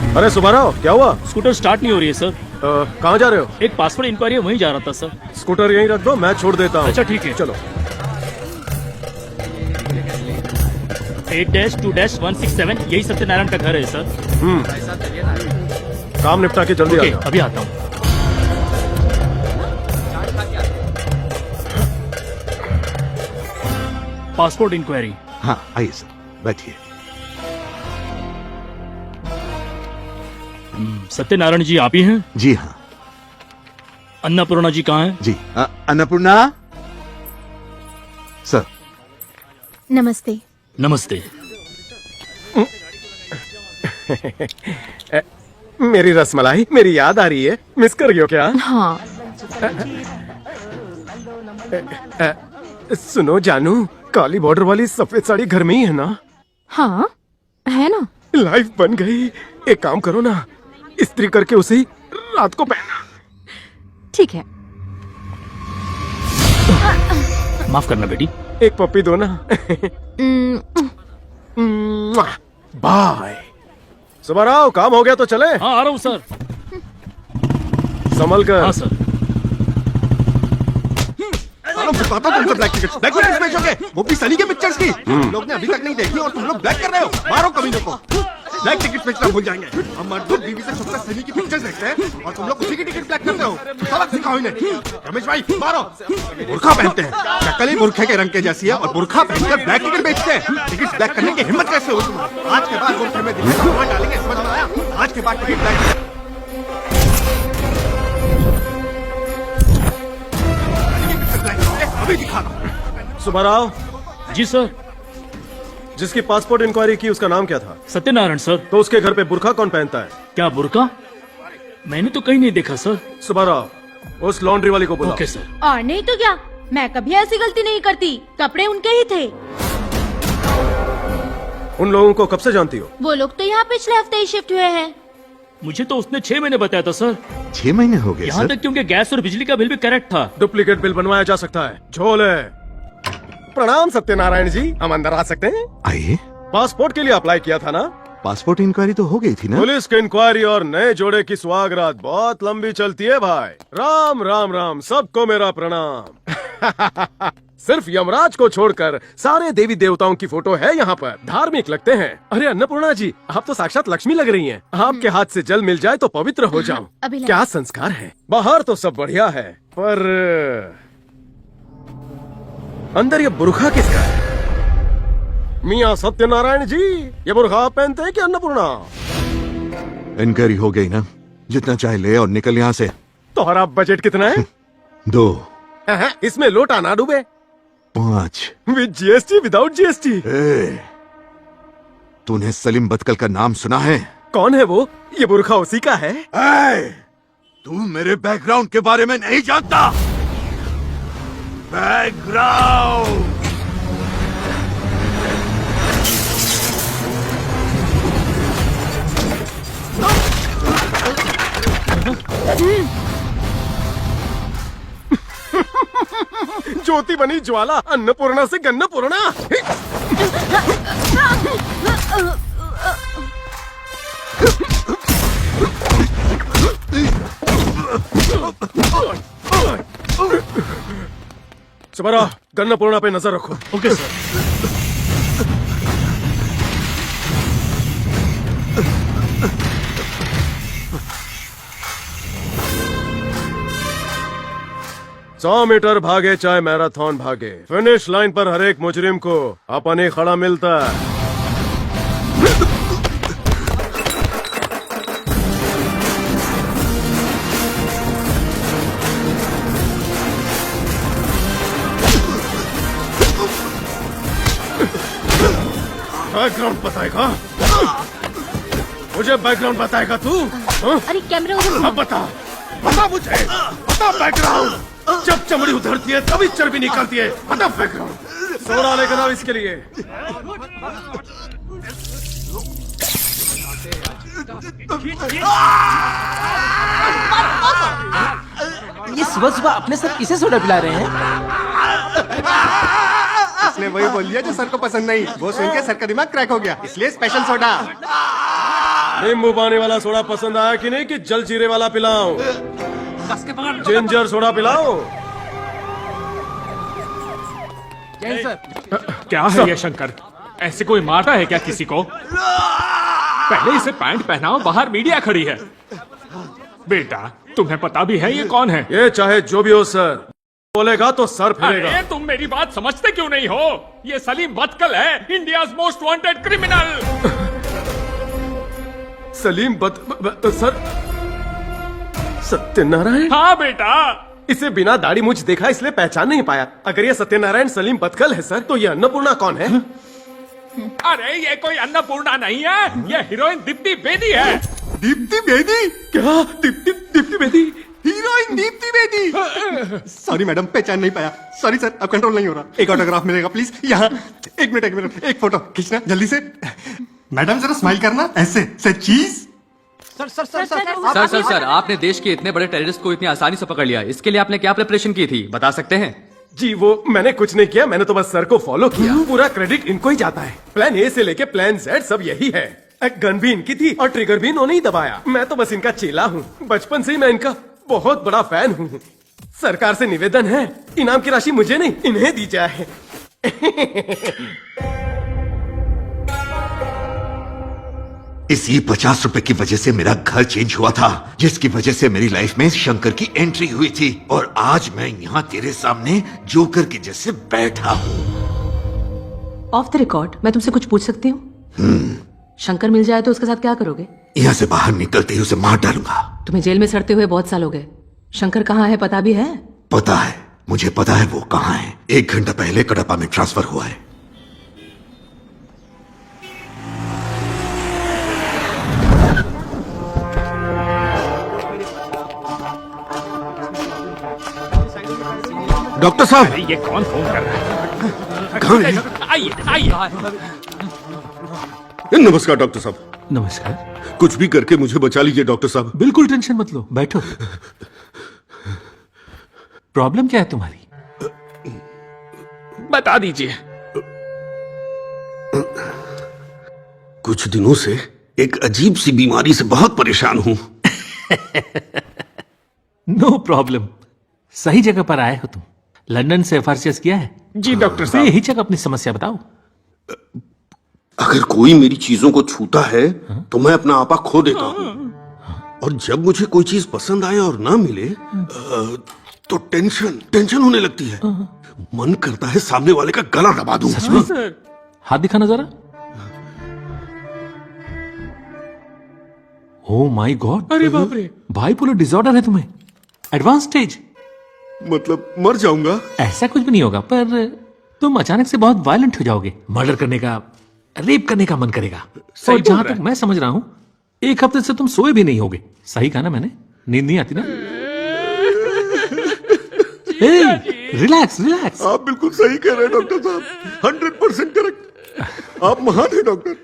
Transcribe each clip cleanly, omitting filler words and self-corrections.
अरे सुब्बाराव, क्या हुआ? स्कूटर स्टार्ट नहीं हो रही है सर। कहाँ जा रहे हो? एक पासपोर्ट इंक्वायरी है, वहीं जा रहा था सर। स्कूटर यहीं रख दो, मैं छोड़ देता हूँ। अच्छा ठीक है। चलो। 8-2-167 यही सत्यनारायण का घर है सर। काम निपटा के जल्दी आ ओके, जाओ। अभी आता हूँ। Passport inquiry. हाँ आइए सर, बैठिए। सत्यनारायण जी आप ही हैं? जी हाँ। अन्नपूर्णा जी कहाँ हैं? जी अन्नपूर्णा सर। नमस्ते। नमस्ते। मेरी रसमलाई, मेरी याद आ रही है। मिस कर गयो क्या? हाँ। सुनो जानू, काली बॉर्डर वाली सफेद साड़ी घर में ही है ना? हाँ है ना। लाइफ बन गई। एक काम करो ना, इस्त्री करके उसे ही रात को पहना। ठीक है। माफ करना बेटी। एक पप्पी दो ना। बाय। सुब्बाराव, काम हो गया तो चले? हाँ आ रहा हूँ सर। संभल कर। हाँ सर। ब्लैक टिकट बेचोगे, वो भी सनी के पिक्चर्स की। तुम लोग ने अभी तक नहीं देखी और तुम लोग ब्लैक कर रहे हो। मारो कमीनों को। ब्लैक टिकट बेचना भूल जाएंगे। हम मर्द बीवी से छुपकर सनी की पिक्चर्स देखते हैं और तुम लोग उसी की टिकट ब्लैक करते हो। सबक सिखाओ इन्हें। रमेश भाई मारो। बुर्खा पहनते हैं, शक्ल ही बुर्खे के रंग के जैसी है और बुर्खा पहनकर ब्लैक टिकट बेचते हैं। टिकट ब्लैक करने की हिम्मत कैसे हो तुम? आज के बाद बुर्खे में दिल्ली का डालेंगे, समझ में आया? आज के बाद टिकट ब्लैक। अभी दिखा रहा हूं। सुब्बाराव जी सर। जिसकी पासपोर्ट इंक्वायरी की उसका नाम क्या था? सत्यनारायण सर। तो उसके घर पे बुर्खा कौन पहनता है? क्या बुर्का? मैंने तो कहीं नहीं देखा सर। सुब्बाराव, उस लॉन्ड्री वाली को बुलाओ। Okay sir. और नहीं तो क्या, मैं कभी ऐसी गलती नहीं करती। कपड़े उनके ही थे। उन लोगों को कब से जानती हो? वो लोग तो यहाँ पिछले हफ्ते ही शिफ्ट हुए हैं। मुझे तो उसने 6 महीने बताया था सर। 6 महीने हो गए यहाँ सर। तक कि उनके गैस और बिजली का बिल भी करेक्ट था। डुप्लीकेट बिल बनवाया जा सकता है। झोल है। प्रणाम सत्यनारायण जी, हम अंदर आ सकते हैं? आइए। पासपोर्ट के लिए अप्लाई किया था ना? पासपोर्ट इंक्वायरी तो हो गई थी ना? पुलिस की इंक्वायरी और नए जोड़े की सुहागरात बहुत लंबी चलती है भाई। राम राम राम, सबको मेरा प्रणाम। सिर्फ यमराज को छोड़कर सारे देवी देवताओं की फोटो है यहाँ पर। धार्मिक लगते हैं। अरे अन्नपूर्णा जी, आप तो साक्षात लक्ष्मी लग रही हैं। आपके हाथ से जल मिल जाए तो पवित्र हो जाऊं। अभी क्या संस्कार है। बाहर तो सब बढ़िया है, पर अंदर ये बुर्खा किसका है? मियाँ सत्यनारायण जी, ये बुर्खा आप पहनते हैं कि अन्नपूर्णा? इंक्वायरी हो गई ना, जितना चाहे ले और निकल यहाँ से। तुम्हारा बजट कितना है? 2। इसमें लोटा ना डूबे। 5। With GST, without GST. तूने सलीम बदकल का नाम सुना है? कौन है वो? ये बुर्खा उसी का है? तू मेरे बैकग्राउंड के बारे में नहीं जानता। बैकग्राउंड ज्योति बनी ज्वाला, अन्नपूर्णा से गन्नपूर्णा। सुब्बाराव, गन्नपूर्णा पे नजर रखो। Okay sir. सौ मीटर भागे चाहे मैराथन भागे, फिनिश लाइन पर हर एक मुजरिम को अपन ही खड़ा मिलता है। बैकग्राउंड बताएगा? मुझे बैकग्राउंड बताएगा तू? अरे कैमरा उधर। अब बता मुझे, बता बैकग्राउंड। जब चमड़ी उधरती है तभी चर्बी निकलती है। बता बैकग्राउंड। सोडा लेकर आओ इसके लिए। ये सुबह सुबह अपने सर किसे सोडा पिला रहे हैं? इसने वही बोल दिया जो सर को पसंद नहीं। वो सुन के सर का दिमाग क्रैक हो गया, इसलिए स्पेशल सोडा। नींबू पानी वाला सोडा पसंद आया कि नहीं, कि जल जीरे वाला पिलाऊं? Ginger soda पिलाऊं? जय सर। क्या है ये शंकर? ऐसे कोई मारता है क्या किसी को? पहले इसे पैंट पहनाओ, बाहर मीडिया खड़ी है। बेटा तुम्हें पता भी है ये कौन है? ये चाहे जो भी हो सर, बोलेगा तो सर फिरेगा। अरे तुम मेरी बात समझते क्यों नहीं हो? ये सलीम बदकल है, India's most wanted criminal. Salim sir, Satyanarayan? हाँ बेटा। इसे बिना दाढ़ी मूंछ देखा इसलिए पहचान नहीं पाया। अगर ये सत्यनारायण सलीम बदकल है सर, तो ये अन्नपूर्णा कौन है? अरे ये कोई अन्नपूर्णा नहीं है, ये हीरोइन दीप्ति बेदी है। दीप्ति बेदी? क्या? Deepti Bedi? Heroine Deepti Bedi? Sorry madam, पहचान नहीं पाया। सॉरी सर, अब कंट्रोल नहीं हो रहा। एक ऑटोग्राफ मिलेगा प्लीज? यहाँ एक मिनट, एक फोटो खींचना जल्दी से। मैडम जरा स्माइल करना ऐसे से चीज। सर आपने देश के इतने बड़े टेररिस्ट को इतनी आसानी से पकड़ लिया, इसके लिए आपने क्या प्रिपरेशन की थी बता सकते हैं? जी वो मैंने कुछ नहीं किया, मैंने तो बस सर को फॉलो किया। पूरा क्रेडिट इनको ही जाता है। प्लान ए से लेके प्लान जेड सब यही है। गन भी इनकी थी और ट्रिगर भी इन्होंने ही दबाया। मैं तो बस इनका चेला हूँ। बचपन से ही मैं इनका बहुत बड़ा फैन हूँ। सरकार से निवेदन है, इनाम की राशि मुझे नहीं इन्हें दी जाए। इसी 50 रुपए की वजह से मेरा घर चेंज हुआ था, जिसकी वजह से मेरी लाइफ में शंकर की एंट्री हुई थी, और आज मैं यहाँ तेरे सामने जोकर की जैसे बैठा हूँ। ऑफ द रिकॉर्ड मैं तुमसे कुछ पूछ सकती हूँ? शंकर मिल जाए तो उसके साथ क्या करोगे? यहाँ से बाहर निकलते ही उसे मार डालूंगा। तुम्हें जेल में सड़ते हुए बहुत साल हो गए। शंकर कहाँ है पता भी है? पता है, मुझे पता है वो कहाँ है। 1 घंटा पहले कडपा में ट्रांसफर हुआ है। डॉक्टर साहब, अरे ये कौन फोन कर रहा है? कौन है? आइए आइए। नमस्कार डॉक्टर साहब। नमस्कार। कुछ भी करके मुझे बचा लीजिए डॉक्टर साहब। बिल्कुल टेंशन मत लो, बैठो। प्रॉब्लम क्या है तुम्हारी? बता दीजिए। कुछ दिनों से एक अजीब सी बीमारी से बहुत परेशान हूं। नो प्रॉब्लम, सही जगह पर आए हो तुम। लंदन से एफआरसीएस किया है? जी डॉक्टर साहब। यही जगह अपनी समस्या बताओ। अगर कोई मेरी चीजों को छूता है तो मैं अपना आपा खो देता हूँ, और जब मुझे कोई चीज पसंद आए और ना मिले तो टेंशन होने लगती है। मन करता है सामने वाले का गला दबा दूं। हाथ दिखाना जरा। ओह माय गॉड, अरे बाप रे, बाइपोलर डिसऑर्डर है तुम्हें, एडवांस स्टेज। मतलब मर जाऊंगा? ऐसा कुछ भी नहीं होगा, पर तुम अचानक से बहुत वायलेंट हो जाओगे। मर्डर करने का, रेप करने का मन करेगा। और जहां तक मैं समझ रहा हूं, 1 हफ्ते से तुम सोए भी नहीं होगे। सही कहा ना मैंने? नींद नहीं आती ना? Relax relax. आप बिल्कुल सही कह रहे हैं डॉक्टर साहब, 100% करेक्ट। आप महान हैं डॉक्टर।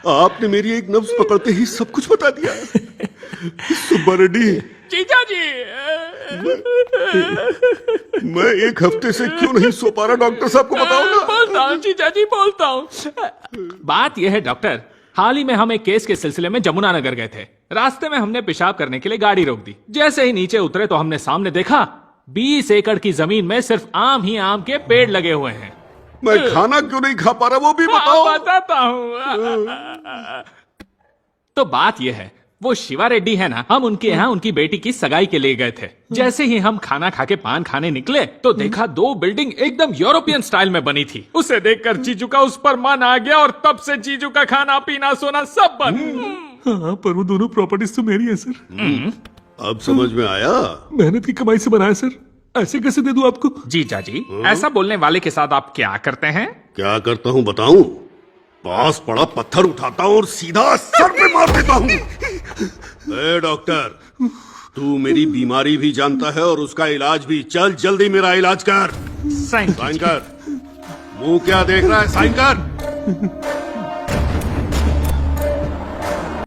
आपने मेरी एक नब्ज पकड़ते ही सब कुछ बता दिया। सुब्बा रेड्डी। जीजा जी। मैं 1 हफ्ते से क्यों नहीं सो पा रहा, डॉक्टर साहब को बताओ ना। बोलता हूँ जीजा जी, बोलता हूँ। बात यह है डॉक्टर, हाल ही में हम एक केस के सिलसिले में जमुनानगर गए थे। रास्ते में हमने पेशाब करने के लिए गाड़ी रोक दी। जैसे ही नीचे उतरे तो हमने सामने देखा 20 एकड़ की जमीन में सिर्फ आम ही आम के पेड़ लगे हुए हैं। मैं खाना क्यों नहीं खा पा रहा, वो भी बताओ। बताता हूँ। तो बात यह है, वो शिवा रेड्डी है ना, हम उनके यहाँ उनकी बेटी की सगाई के लिए गए थे। जैसे ही हम खाना खा के पान खाने निकले तो देखा 2 बिल्डिंग एकदम यूरोपियन स्टाइल में बनी थी। उसे देखकर जीजू का उस पर मन आ गया, और तब से जीजू का खाना पीना सोना सब बंद। हाँ, पर वो दोनों प्रॉपर्टीज तो मेरी है सर। अब समझ में आया। मेहनत की कमाई से बनाया सर, ऐसे कैसे दे दूं आपको? जीजा जी, ऐसा बोलने वाले के साथ आप क्या करते हैं? क्या करता हूँ बताऊं? पास पड़ा पत्थर उठाता हूँ और सीधा सर पे मार देता हूँ। ए डॉक्टर, तू मेरी बीमारी भी जानता है और उसका इलाज भी। चल जल्दी मेरा इलाज कर। साइन कर। मुंह क्या देख रहा है, साइन कर।